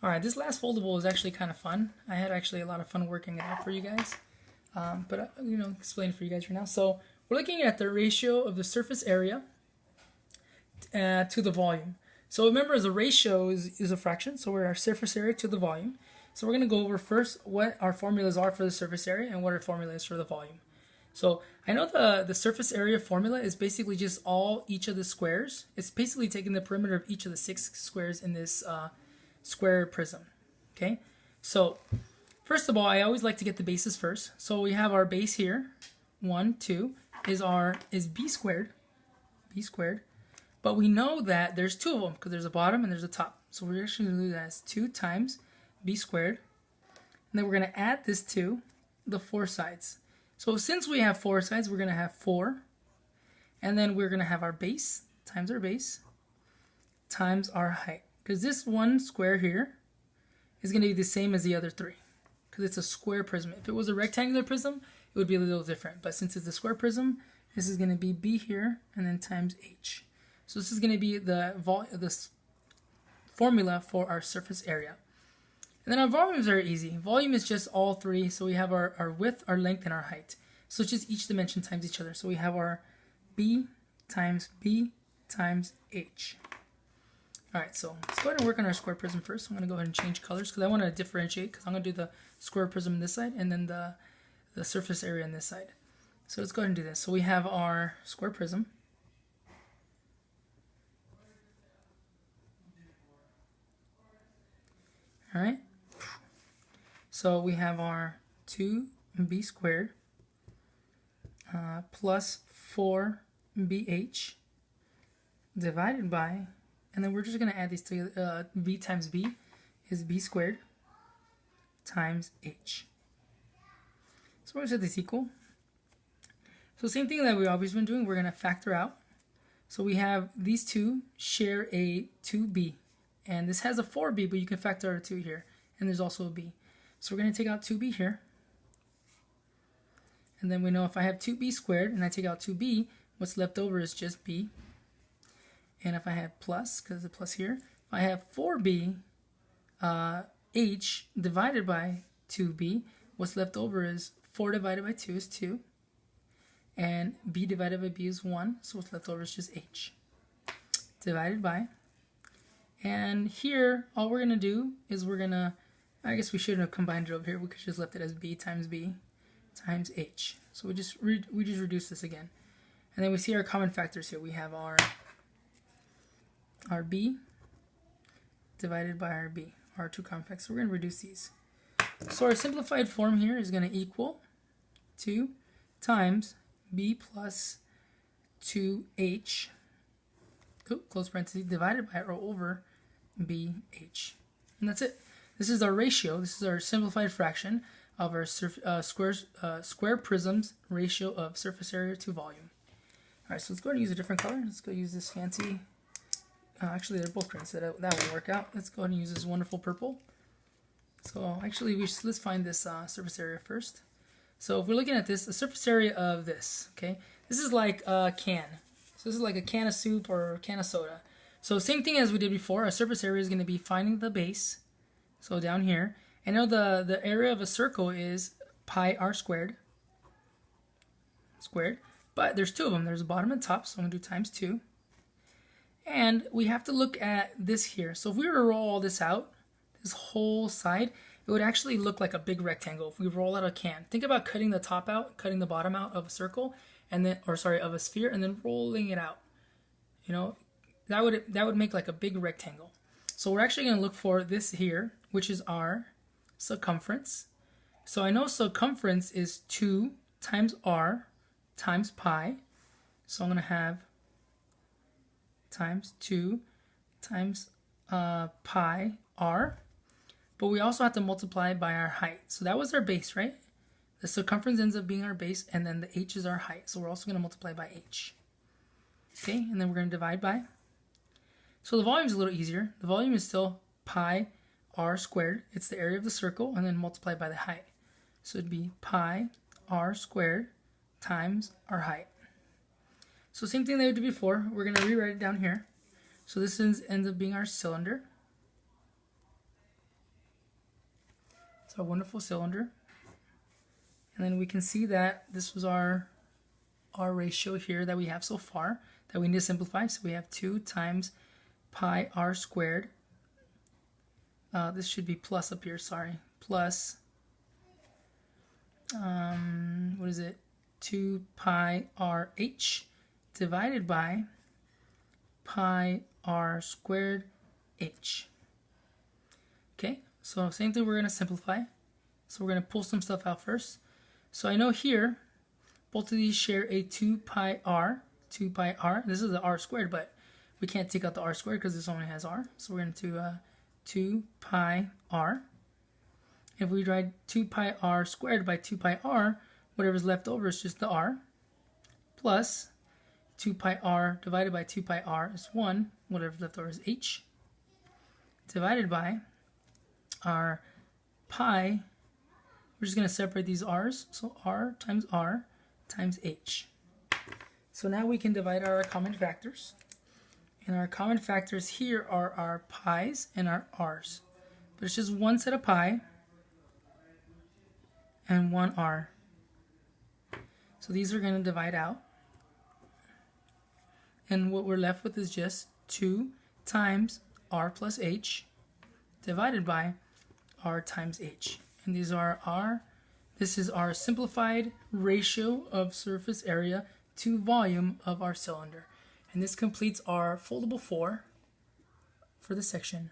Alright, this last foldable is actually kind of fun. I had actually a lot of fun working it out for you guys. Explain it for you guys right now. So we're looking at the ratio of the surface area to the volume. So remember, the ratio is a fraction, so we're our surface area to the volume. So we're going to go over first what our formulas are for the surface area and what our formula is for the volume. So I know the surface area formula is basically just each of the squares. It's basically taking the perimeter of each of the 6 squares in this square prism. Okay, so first of all, I always like to get the bases first. So we have our base here, 1, 2, is b squared, but we know that there's 2 of them because there's a bottom and there's a top. So we're actually going to do that as 2 times b squared, and then we're going to add this to the 4 sides. So since we have 4 sides, we're going to have 4, and then we're going to have our base times our height. Because this one square here is going to be the same as the other 3, because it's a square prism. If it was a rectangular prism, it would be a little different. But since it's a square prism, this is going to be b here, and then times h. So this is going to be the formula for our surface area. And then our volume is very easy. Volume is just all 3. So we have our width, our length, and our height. So it's just each dimension times each other. So we have our b times h. Alright, so let's go ahead and work on our square prism first. So I'm going to go ahead and change colors because I want to differentiate, because I'm going to do the square prism on this side and then the surface area on this side. So let's go ahead and do this. So we have our square prism. Alright, so we have our 2b squared plus 4bh divided by, and then we're just going to add these together. B times b is b squared times h. So we're going to set this equal. So same thing that we've always been doing, we're going to factor out. So we have these two share a 2b. And this has a 4b, but you can factor a 2 here. And there's also a b. So we're going to take out 2b here. And then we know if I have 2b squared and I take out 2b, what's left over is just b. And if I have plus, because the plus here, if I have 4b h divided by 2b, what's left over is 4 divided by 2 is 2. And b divided by b is 1, so what's left over is just h. Divided by. And here, all we're going to do is I guess we shouldn't have combined it over here. We could just left it as b times h. So we just reduce this again. And then we see our common factors here. We have our b divided by our b, our 2 common factors. So we're going to reduce these. So our simplified form here is going to equal 2 times b plus 2h, close parentheses, divided by or over bh. And that's it. This is our ratio. This is our simplified fraction of our square prisms ratio of surface area to volume. Alright, so let's go ahead and use a different color. Let's go use this fancy, actually they're both green, so that won't work out. Let's go ahead and use this wonderful purple. So actually, let's find this surface area first. So if we're looking at this, the surface area of this, okay, this is like a can. So this is like a can of soup or a can of soda. So same thing as we did before, our surface area is going to be finding the base. So down here, I know the area of a circle is pi r squared, but there's 2 of them. There's a bottom and top, so I'm going to do times 2. And we have to look at this here. So if we were to roll all this out, this whole side, it would actually look like a big rectangle if we roll out a can. Think about cutting the top out, cutting the bottom out of a circle, and then, of a sphere, and then rolling it out. You know, that would make like a big rectangle. So we're actually going to look for this here, which is our circumference. So I know circumference is 2 times r times pi. So I'm going to have times 2 times pi r. But we also have to multiply by our height. So that was our base, right? The circumference ends up being our base, and then the h is our height. So we're also going to multiply by h. Okay, and then we're going to divide by. So the volume is a little easier. The volume is still pi r squared. It's the area of the circle, and then multiplied by the height. So it'd be pi r squared times our height. So same thing that we did before. We're going to rewrite it down here. So this ends up being our cylinder. It's our wonderful cylinder. And then we can see that this was our ratio here that we have so far that we need to simplify. So we have 2 times pi r squared. This should be plus up here, sorry. Plus, what is it? 2 pi r h divided by pi r squared h. Okay, so same thing, we're going to simplify. So we're going to pull some stuff out first. So I know here, both of these share a 2 pi r. This is the r squared, but we can't take out the r squared because this only has r. So we're going to do 2 pi r. If we divide 2 pi r squared by 2 pi r, whatever's left over is just the r, plus 2 pi r divided by 2 pi r is 1, whatever's left over is h, divided by our pi. We're just going to separate these r's, so r times h. So now we can divide our common factors. And our common factors here are our pi's and our r's. But it's just one set of pi and one r. So these are going to divide out. And what we're left with is just 2 times r plus h divided by r times h. And these are this is our simplified ratio of surface area to volume of our cylinder. And this completes our foldable 4 for this section.